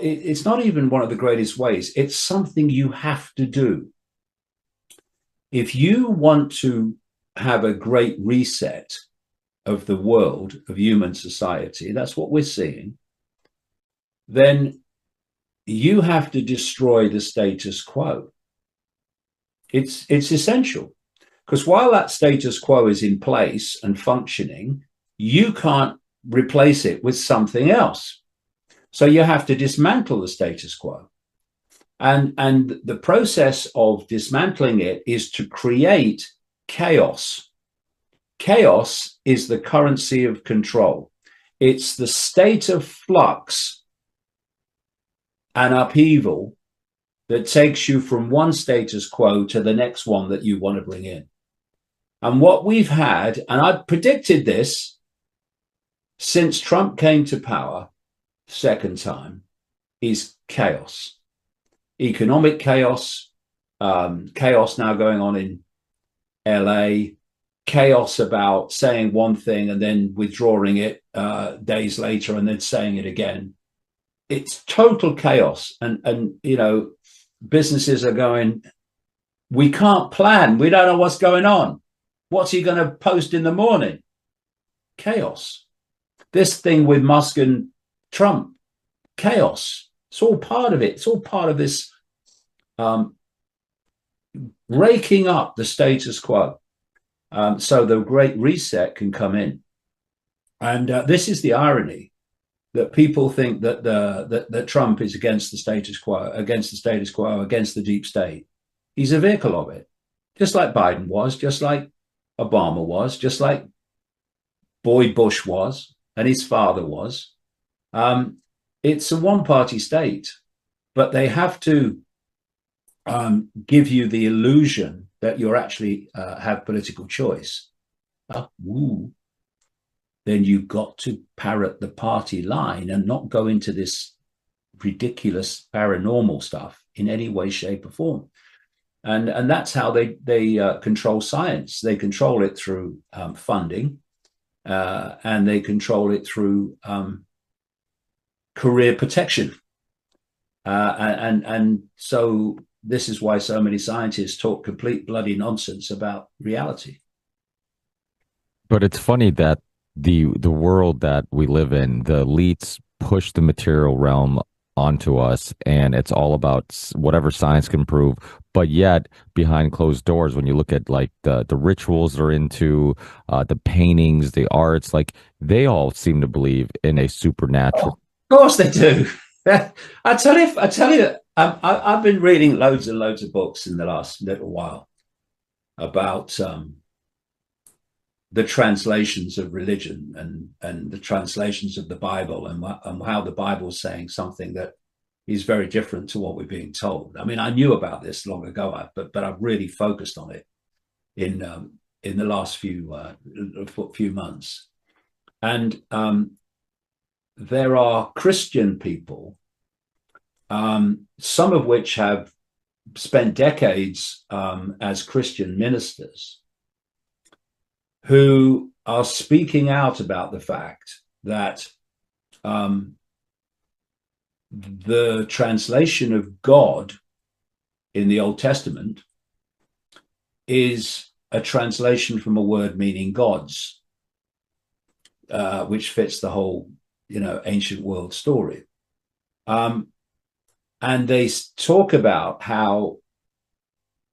it's not even one of the greatest ways. It's something you have to do. If you want to have a great reset of the world, of human society, that's what we're seeing, then you have to destroy the status quo. It's essential, because while that status quo is in place and functioning, you can't replace it with something else. So you have to dismantle the status quo. And the process of dismantling it is to create chaos. Chaos is the currency of control. It's the state of flux and upheaval that takes you from one status quo to the next one that you want to bring in. And what we've had, and I predicted this since Trump came to power, second time, is chaos. Economic chaos, chaos now going on in LA, chaos about saying one thing and then withdrawing it days later and then saying it again. It's total chaos. And you know, businesses are going, we can't plan. We don't know what's going on. What's he going to post in the morning? Chaos. This thing with Musk and Trump, chaos. It's all part of it. It's all part of this raking up the status quo. So the Great Reset can come in. And this is the irony, that people think that that Trump is against the status quo, against the deep state. He's a vehicle of it, just like Biden was, just like Obama was, just like Boy Bush was, and his father was. It's a one-party state, but they have to give you the illusion that you're actually have political choice. Then you've got to parrot the party line and not go into this ridiculous paranormal stuff in any way, shape, or form. And that's how they control science. They control it through funding, and they control it through career protection. And so this is why so many scientists talk complete bloody nonsense about reality. But it's funny that the world that we live in, the elites push the material realm onto us, and it's all about whatever science can prove. But yet, behind closed doors, when you look at like the rituals they're into, the paintings, the arts, like they all seem to believe in a supernatural. Of course they do. I tell you, I've been reading loads and loads of books in the last little while about the translations of religion and the translations of the Bible, and how the Bible is saying something that is very different to what we're being told. I mean, I knew about this long ago, but I've really focused on it in the last few months. And there are Christian people, some of which have spent decades as Christian ministers, who are speaking out about the fact that the translation of God in the Old Testament is a translation from a word meaning gods, which fits the whole, ancient world story. And they talk about how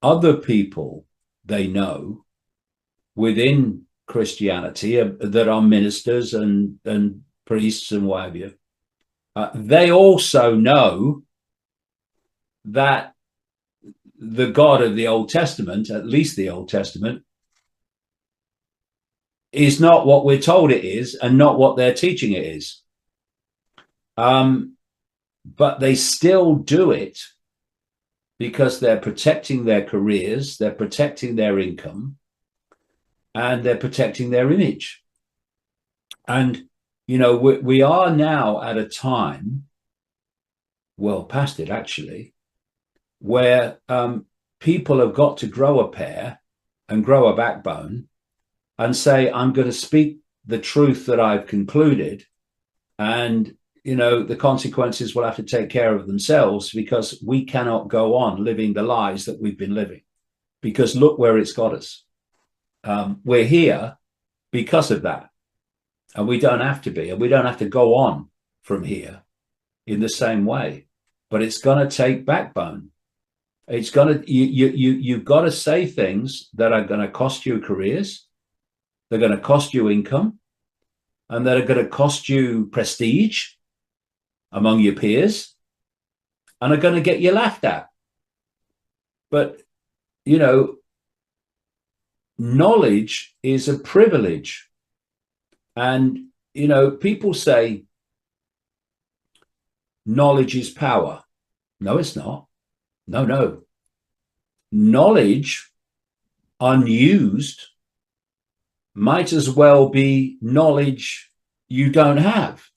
other people they know within Christianity that are ministers and priests and what have you, they also know that the God of the Old Testament, at least the Old Testament, is not what we're told it is and not what they're teaching it is. But they still do it because they're protecting their careers, they're protecting their income, and they're protecting their image. And, we are now at a time, well past it actually, where people have got to grow a pair and grow a backbone and say, I'm going to speak the truth that I've concluded. And, the consequences will have to take care of themselves, because we cannot go on living the lies that we've been living, because look where it's got us. We're here because of that, and we don't have to be, and we don't have to go on from here in the same way. But it's going to take backbone. It's going to you've got to say things that are going to cost you careers, they're going to cost you income, and that are going to cost you prestige among your peers, and are going to get you laughed at. But knowledge is a privilege, and people say knowledge is power. No, it's not. No. Knowledge unused might as well be knowledge you don't have.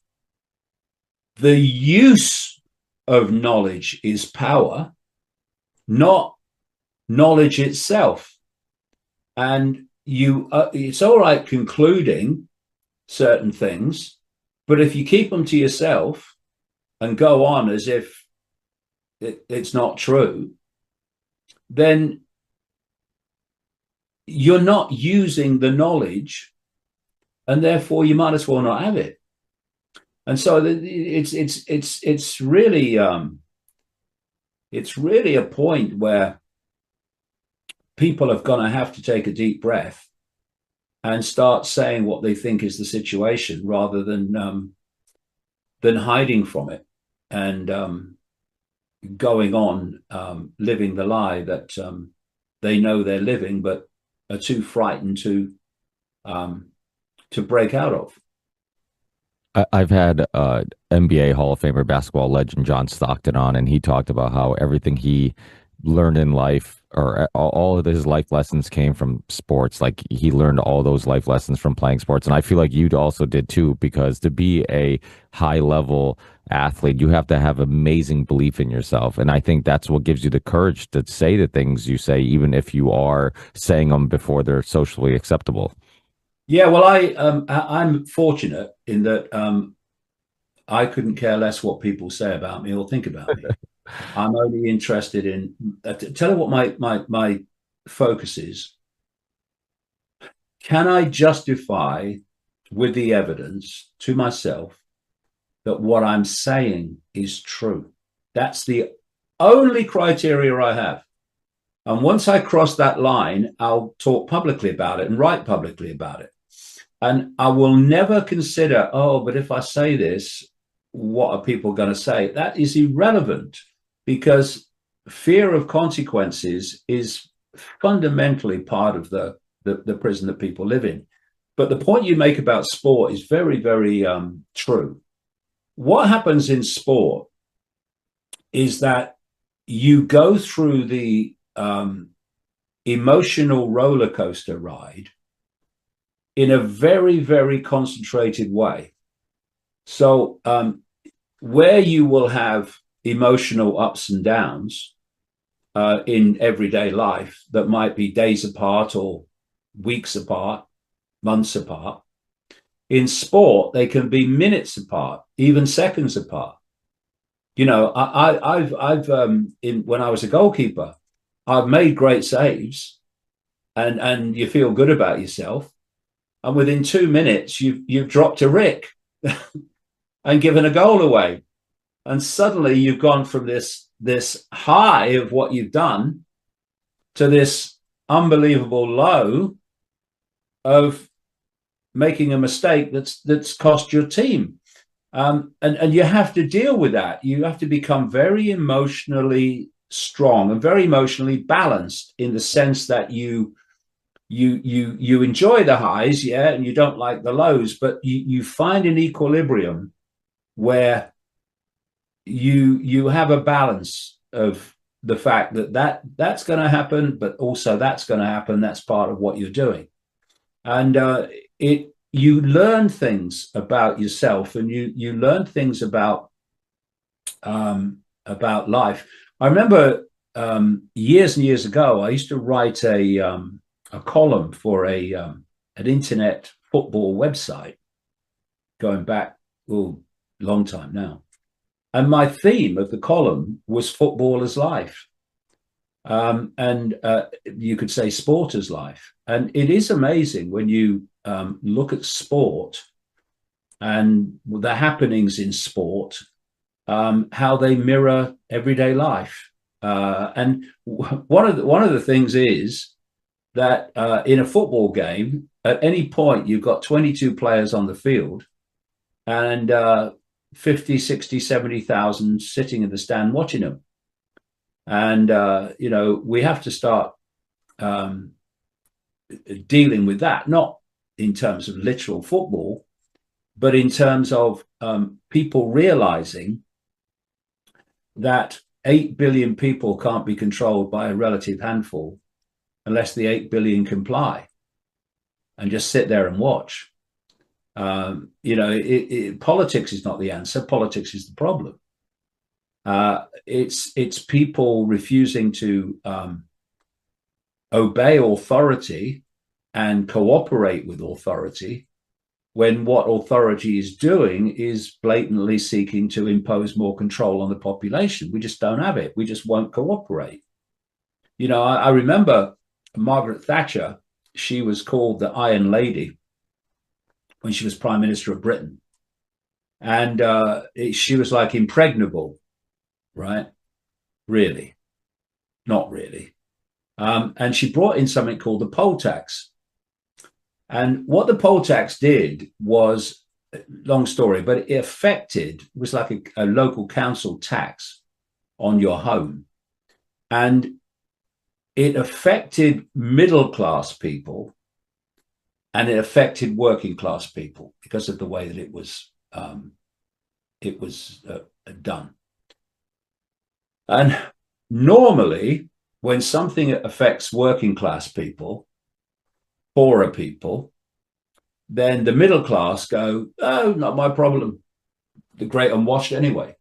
The use of knowledge is power, not knowledge itself. And it's all right concluding certain things, but if you keep them to yourself and go on as if it's not true, then you're not using the knowledge, and therefore you might as well not have it. And so it's really a point where people are going to have to take a deep breath and start saying what they think is the situation, rather than hiding from it and going on living the lie that they know they're living, but are too frightened to break out of. I've had NBA Hall of Famer, basketball legend John Stockton on, and he talked about how everything he learned in life, or all of his life lessons, came from sports. Like, he learned all those life lessons from playing sports. And I feel like you also did too, because to be a high level athlete, you have to have amazing belief in yourself. And I think that's what gives you the courage to say the things you say, even if you are saying them before they're socially acceptable. Yeah, well, I'm fortunate in that I couldn't care less what people say about me or think about me. I'm only interested in tell you what my focus is. Can I justify with the evidence to myself that what I'm saying is true? That's the only criteria I have. And once I cross that line, I'll talk publicly about it and write publicly about it. And I will never consider, oh, but if I say this, what are people going to say? That is irrelevant, because fear of consequences is fundamentally part of the prison that people live in. But the point you make about sport is very, very true. What happens in sport is that you go through the emotional roller coaster ride in a very, very concentrated way. So where you will have emotional ups and downs in everyday life that might be days apart or weeks apart, months apart, in sport, they can be minutes apart, even seconds apart. When I was a goalkeeper, I've made great saves, and you feel good about yourself. And within 2 minutes, you've dropped a rick and given a goal away. And suddenly you've gone from this high of what you've done to this unbelievable low of making a mistake that's cost your team. And you have to deal with that. You have to become very emotionally strong and very emotionally balanced, in the sense that you enjoy the highs, yeah, and you don't like the lows, but you find an equilibrium where you have a balance of the fact that's going to happen, but also that's going to happen. That's part of what you're doing, and you learn things about yourself, and you learn things about life. I remember years and years ago, I used to write a column for an internet football website, going back long time now. And my theme of the column was football as life. And you could say sport as life. And it is amazing when you look at sport and the happenings in sport, how they mirror everyday life. And one of the things is that in a football game, at any point, you've got 22 players on the field and 50, 60, 70,000 sitting in the stand watching them. And, we have to start dealing with that, not in terms of literal football, but in terms of people realizing that 8 billion people can't be controlled by a relative handful unless the 8 billion comply and just sit there and watch. Politics is not the answer. Politics is the problem. It's people refusing to obey authority and cooperate with authority when what authority is doing is blatantly seeking to impose more control on the population. We just don't have it. We just won't cooperate. I remember Margaret Thatcher. She was called the Iron Lady when she was Prime Minister of Britain. And she was like impregnable, right? Really? Not really. And she brought in something called the poll tax. And what the poll tax did was, long story, but it was like a local council tax on your home. And it affected middle class people and it affected working class people because of the way that it was done. And normally, when something affects working class people, poorer people, then the middle class go, oh, not my problem. The great unwashed anyway.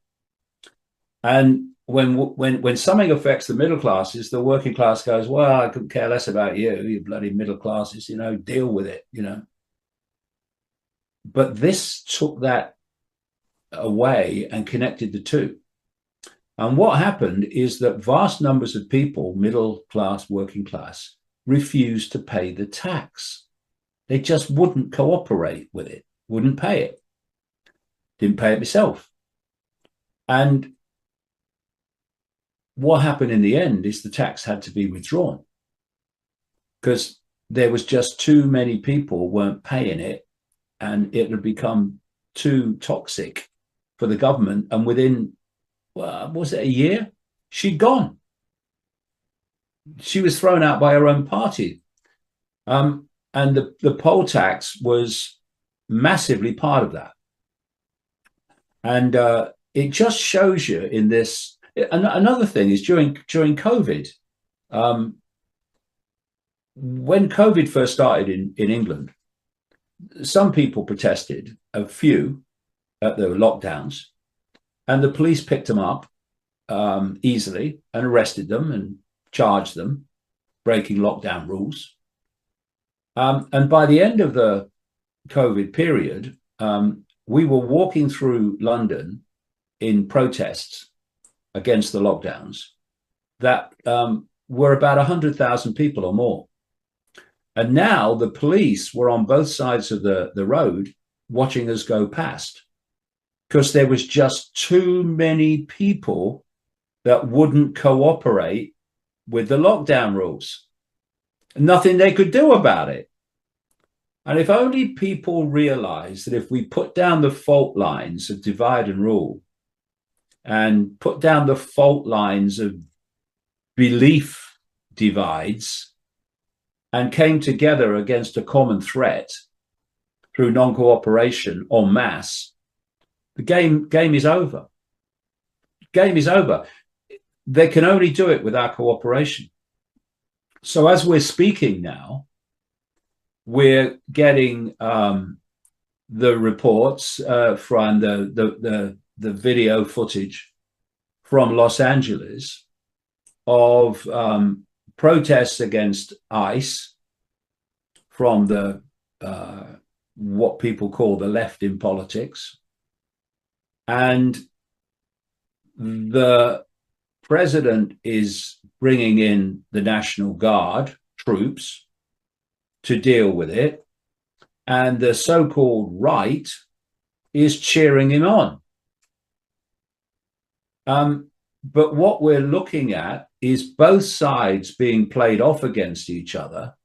And when something affects the middle classes, the working class goes, well, I couldn't care less about you bloody middle classes, deal with it, But this took that away and connected the two. And what happened is that vast numbers of people, middle class, working class, refused to pay the tax. They just wouldn't cooperate with it, wouldn't pay it. Didn't pay it myself. And what happened in the end is the tax had to be withdrawn because there was just too many people weren't paying it and it had become too toxic for the government. And within, was it a year? She'd gone. She was thrown out by her own party. And the poll tax was massively part of that. And it just shows you in this. Another thing is during COVID, when COVID first started in England, some people protested, a few, at the lockdowns, and the police picked them up easily and arrested them and charged them, breaking lockdown rules. And by the end of the COVID period, we were walking through London in protests against the lockdowns that were about 100,000 people or more. And now the police were on both sides of the road watching us go past because there was just too many people that wouldn't cooperate with the lockdown rules. Nothing they could do about it. And if only people realize that if we put down the fault lines of divide and rule and put down the fault lines of belief divides and came together against a common threat through non-cooperation en masse, the game is over. Game is over. They can only do it with our cooperation. So as we're speaking now, we're getting the reports from the video footage from Los Angeles of protests against ICE from the what people call the left in politics. And the president is bringing in the National Guard troops to deal with it. And the so-called right is cheering him on. But what we're looking at is both sides being played off against each other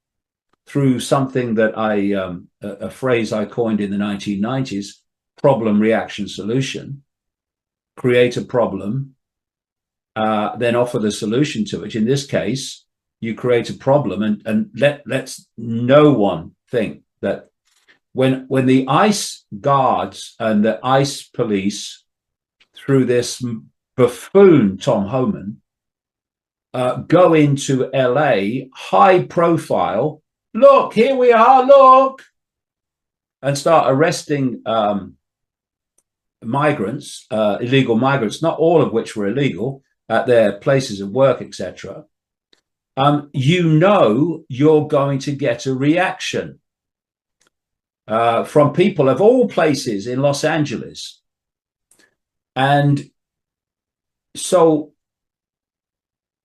through something that a phrase I coined in the 1990s, problem, reaction, solution. Create a problem, then offer the solution to it. In this case, you create a problem, and let's no one think that when the ICE guards and the ICE police, through this buffoon Tom Homan, go into LA, high profile, look, here we are, look, and start arresting migrants, illegal migrants, not all of which were illegal, at their places of work, etc. You know you're going to get a reaction from people of all places in Los Angeles. And so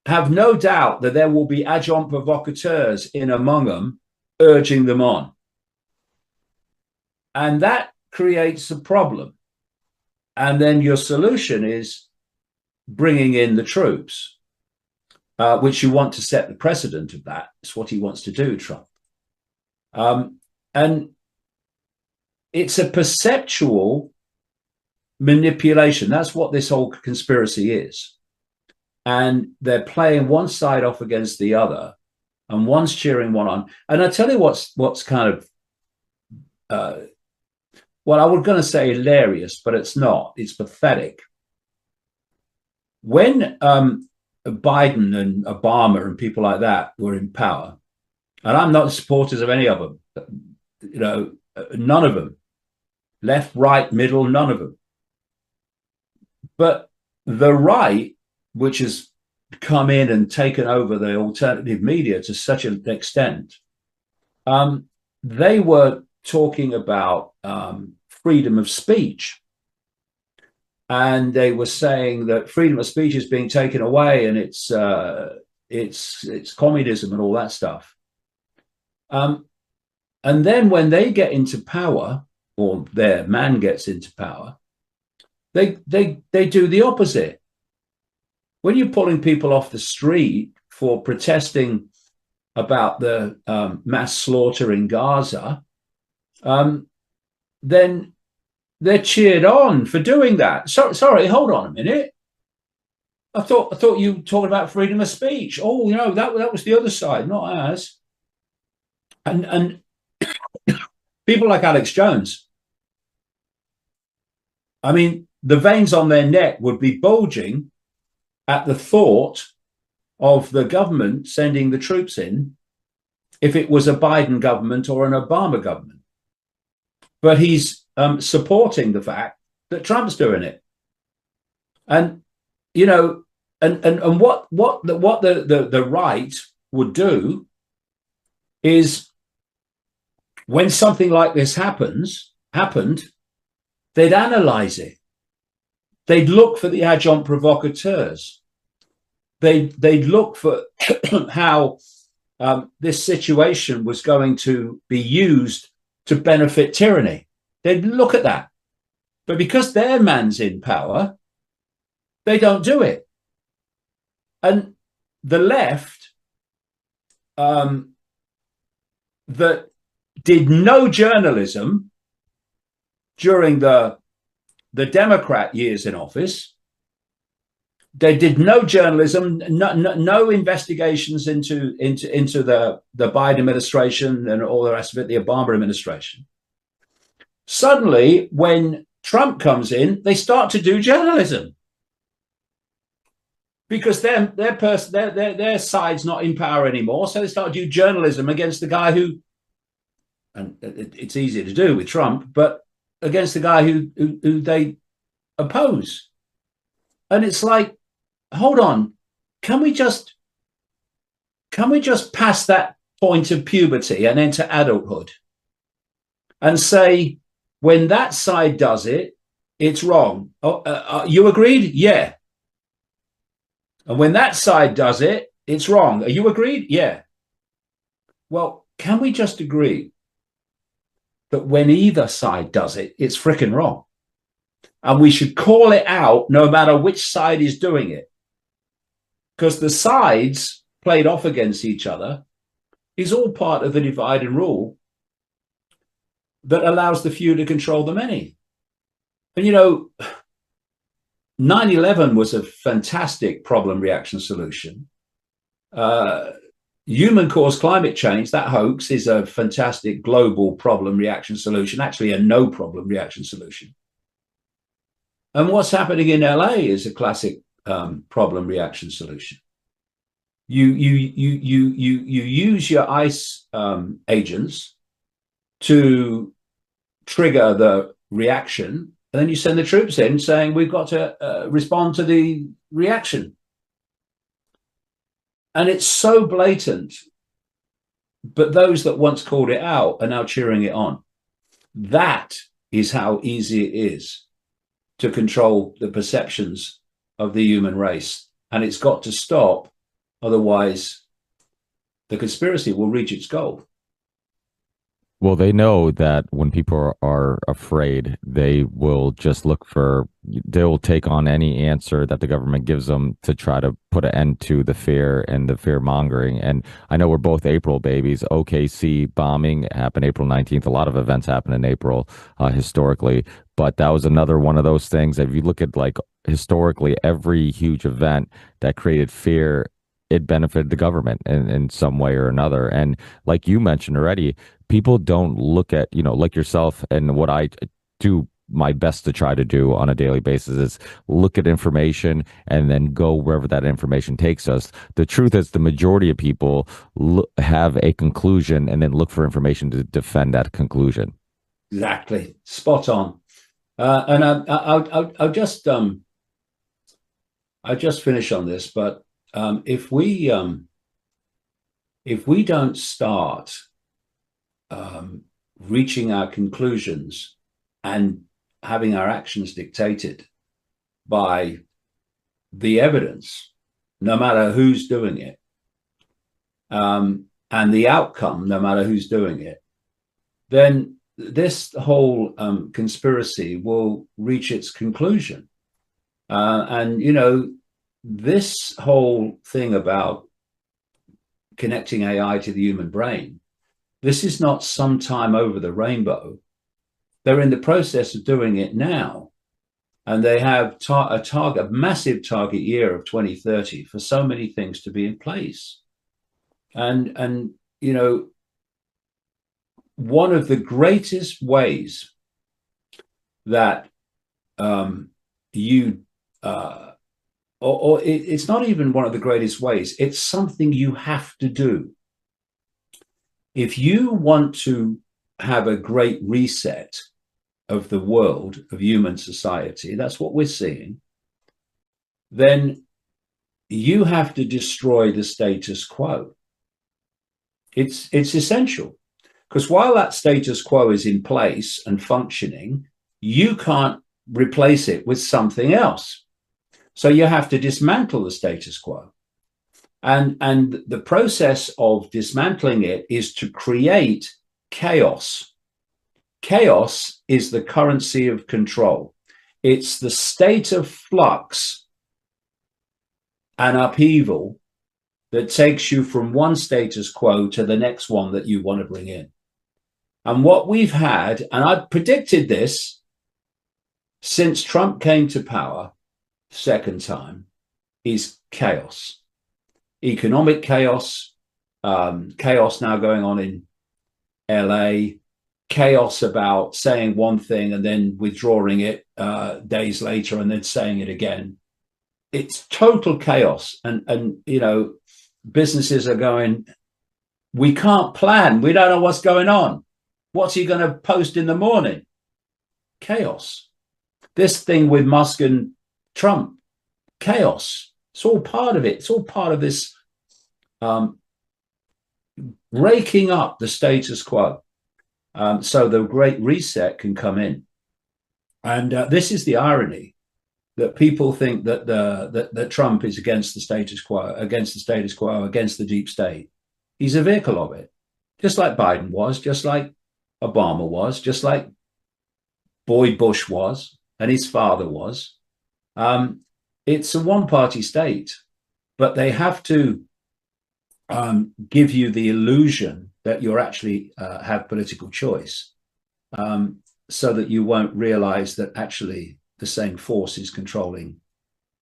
have no doubt that there will be agents provocateurs in among them urging them on. And that creates a problem. And then your solution is bringing in the troops, which you want to set the precedent of that. It's what he wants to do, Trump. And it's a perceptual manipulation. That's what this whole conspiracy is. And they're playing one side off against the other, and one's cheering one on. And I tell you what's kind of, well, I was going to say hilarious, but it's not. It's pathetic. When Biden and Obama and people like that were in power, and I'm not supporters of any of them, you know, none of them, left, right, middle, none of them. But the right, which has come in and taken over the alternative media to such an extent, they were talking about freedom of speech. And they were saying that freedom of speech is being taken away, and it's communism and all that stuff. And then when they get into power, or their man gets into power, they do the opposite. When you're pulling people off the street for protesting about the mass slaughter in Gaza, then they're cheered on for doing that. Sorry, hold on a minute. I thought you were talking about freedom of speech. Oh, you know, that was the other side, not ours. And people like Alex Jones, I mean, the veins on their neck would be bulging at the thought of the government sending the troops in if it was a Biden government or an Obama government. But he's supporting the fact that Trump's doing it. And, you know, and what the right would do is, when something like this happened, they'd analyze it. They'd look for the agents provocateurs. They'd look for how this situation was going to be used to benefit tyranny. They'd look at that. But because their man's in power, they don't do it. And the left, that did no journalism during the Democrat years in office, they did no journalism, no investigations into the Biden administration and all the rest of it, the Obama administration. Suddenly, when Trump comes in, they start to do journalism because their side's not in power anymore. So they start to do journalism against the guy who, and it's easier to do with Trump, but against the guy who they oppose. And it's like, hold on, can we just pass that point of puberty and enter adulthood and say, when that side does it, it's wrong. Oh, you agreed? Yeah. And when that side does it, it's wrong. Are you agreed? Yeah. Well, can we just agree that when either side does it, it's freaking wrong? And we should call it out no matter which side is doing it. Because the sides played off against each other is all part of the divide and rule that allows the few to control the many. And, 9/11 was a fantastic problem reaction solution. Human caused climate change, that hoax, is a fantastic global problem reaction solution, actually a no problem reaction solution. And what's happening in LA is a classic problem reaction solution. You use your ICE agents to trigger the reaction, and then you send the troops in saying we've got to respond to the reaction. And it's so blatant, but those that once called it out are now cheering it on. That is how easy it is to control the perceptions of the human race. And it's got to stop. Otherwise, the conspiracy will reach its goal. Well, they know that when people are afraid, they will just they will take on any answer that the government gives them to try to put an end to the fear and the fear mongering. And I know we're both April babies. OKC bombing happened April 19th. A lot of events happen in April historically, but that was another one of those things. If you look at like historically, every huge event that created fear, it benefited the government in some way or another. And like you mentioned already, people don't look at, like yourself, and what I do my best to try to do on a daily basis is look at information and then go wherever that information takes us. The truth is the majority of people have a conclusion and then look for information to defend that conclusion. Exactly. Spot on. And I'll just finish on this, but if we don't start reaching our conclusions and having our actions dictated by the evidence, no matter who's doing it, and the outcome, no matter who's doing it, then this whole conspiracy will reach its conclusion. And, this whole thing about connecting AI to the human brain, this is not sometime over the rainbow. They're in the process of doing it now. And they have a massive target year of 2030 for so many things to be in place. And one of the greatest ways that it's not even one of the greatest ways, it's something you have to do. If you want to have a great reset of the world, of human society, that's what we're seeing, then you have to destroy the status quo. It's essential, because while that status quo is in place and functioning, you can't replace it with something else. So you have to dismantle the status quo. And the process of dismantling it is to create chaos. Chaos is the currency of control. It's the state of flux and upheaval that takes you from one status quo to the next one that you want to bring in. And what we've had, and I predicted this since Trump came to power second time, is chaos. Economic chaos, chaos now going on in LA, chaos about saying one thing and then withdrawing it days later and then saying it again. It's total chaos. And businesses are going, we can't plan. We don't know what's going on. What's he going to post in the morning? Chaos. This thing with Musk and Trump, chaos. It's all part of it. It's all part of this raking up the status quo. So the Great Reset can come in. And this is the irony that people think that that Trump is against the status quo, against the deep state. He's a vehicle of it, just like Biden was, just like Obama was, just like Boy Bush was, and his father was. Um, it's a one-party state, but they have to give you the illusion that you're actually have political choice, um, so that you won't realize that actually the same force is controlling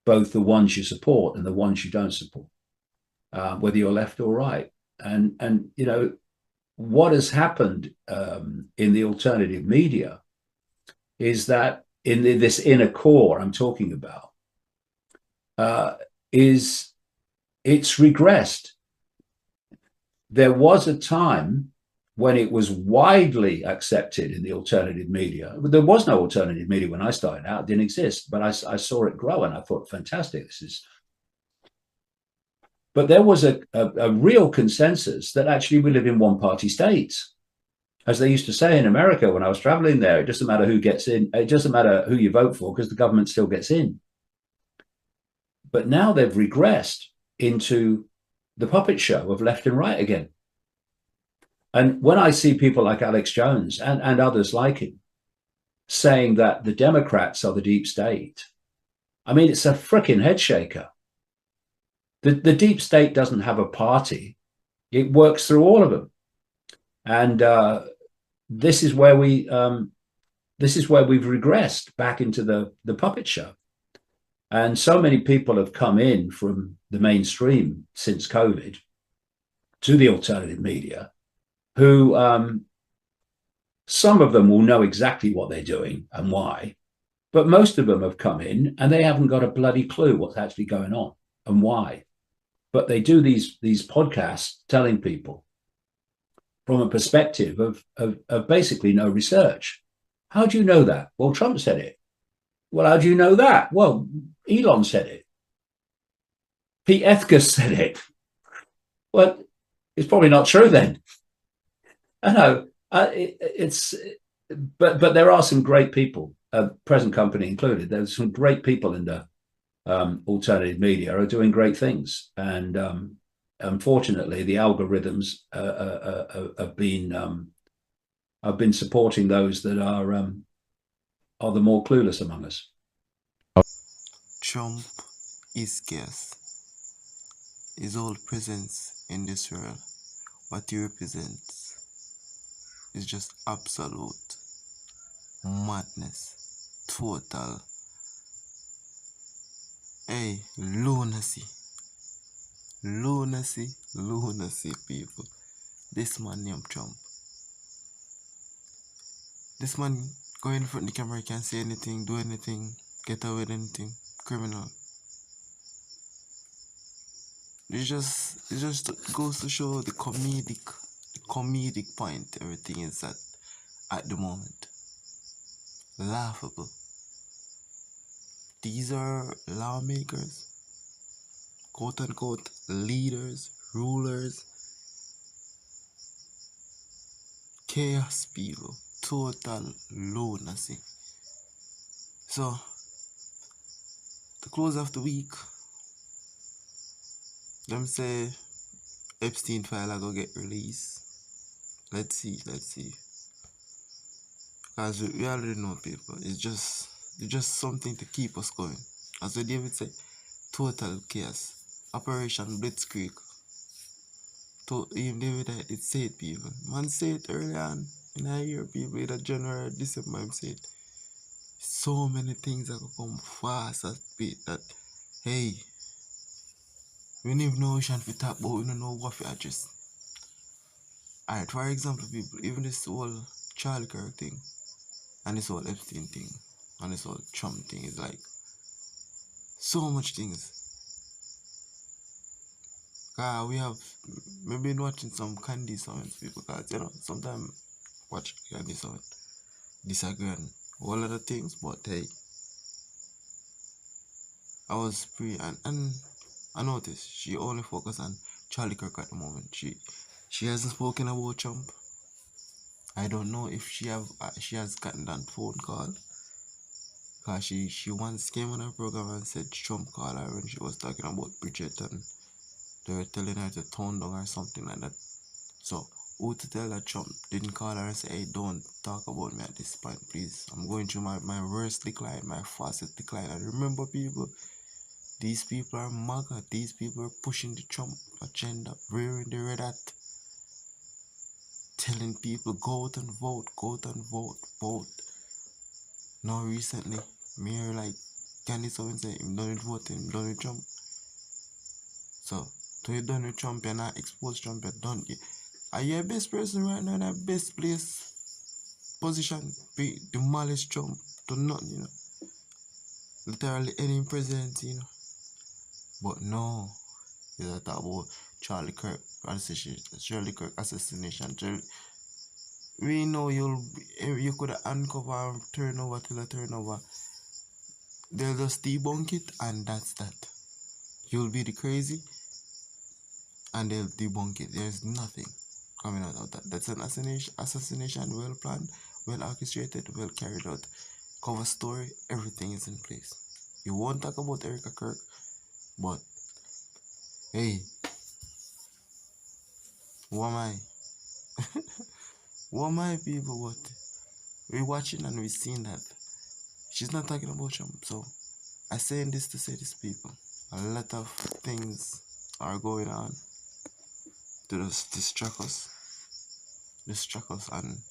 both the ones you support and the ones you don't support, whether you're left or right. And you know what has happened in the alternative media is that in this inner core I'm talking about, is it's regressed. There was a time when it was widely accepted in the alternative media. There was no alternative media when I started out; it didn't exist. But I saw it grow, and I thought, fantastic! This is. But there was a real consensus that actually we live in one-party states, as they used to say in America when I was traveling there. It doesn't matter who gets in; it doesn't matter who you vote for because the government still gets in. But now they've regressed into the puppet show of left and right again. And when I see people like Alex Jones and others like him saying that the Democrats are the deep state, I mean, it's a freaking head shaker. The deep state doesn't have a party. It works through all of them. And this is where we've regressed back into the puppet show. And so many people have come in from the mainstream since COVID to the alternative media who some of them will know exactly what they're doing and why, but most of them have come in and they haven't got a bloody clue what's actually going on and why. But they do these podcasts telling people from a perspective of basically no research. How do you know that? Well, Trump said it. Well, how do you know that? Well, Elon said it. Pete Ethkus said it. Well, it's probably not true then. I know but there are some great people, present company included. There's some great people in the alternative media are doing great things, and unfortunately, the algorithms have been supporting those that are the more clueless among us. Trump is scarce. His whole presence in this world, what he represents, is just absolute madness, total, lunacy, people. This man named Trump. This man go in front of the camera, can say anything, do anything, get away with anything, criminal. It just goes to show the comedic point everything is at the moment. Laughable. These are lawmakers, quote unquote leaders, rulers, chaos people, total lunacy. So, to close off the week, them say Epstein file I go get released. Let's see. Because we already know, people. It's just something to keep us going. As what David said, total chaos. Operation Blitzkrieg. Even David it said, people. Man said early on in a year, people, in January, December, I'm saying so many things that come fast at bit that, hey, we don't even know what we talk about, we don't know what we address. Alright, for example, people, even this whole Charlie Kirk thing, and this whole Epstein thing, and this whole Trump thing is like so much things. We have maybe been watching some Candy Summits, people, because sometimes watch Candy Summit, disagree on all other things, but hey, I was and I noticed she only focused on Charlie Kirk at the moment. She hasn't spoken about Trump. I don't know if she has gotten that phone call Cause she once came on her program and said Trump called her when she was talking about Bridget and they were telling her to tone down or something like that. So who to tell that Trump didn't call her and say, hey, don't talk about me at this point, please. I'm going through my worst decline, my fastest decline. And remember, people, these people are MAGA. These people are pushing the Trump agenda, wearing the red hat, telling people go out and vote, go out and vote, vote. Now recently, Mayor like Candice Owens say him done with voting, him done with Trump. So to you done with Trump, you're not expose Trump, you're done. Are you the best person right now in the best place position? Be demolish Trump to nothing, you know. Literally any president, you know. But no, you talk about Charlie Kirk assassination. We know you could uncover and turn over till a turnover. They'll just debunk it and that's that. You'll be the crazy and they'll debunk it. There's nothing coming out of that. That's an assassination well planned, well orchestrated, well carried out. Cover story, everything is in place. You won't talk about Erica Kirk, but hey, who am I? Who am I, people? What? We're watching and we're seeing that she's not talking about Trump. So I say this to say this, people. A lot of things are going on to just distract us, and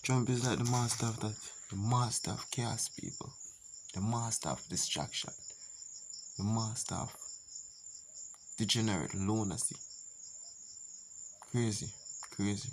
Trump is like the master of that, the master of chaos, people, the master of distraction, the master of degenerate lunacy. Crazy, crazy.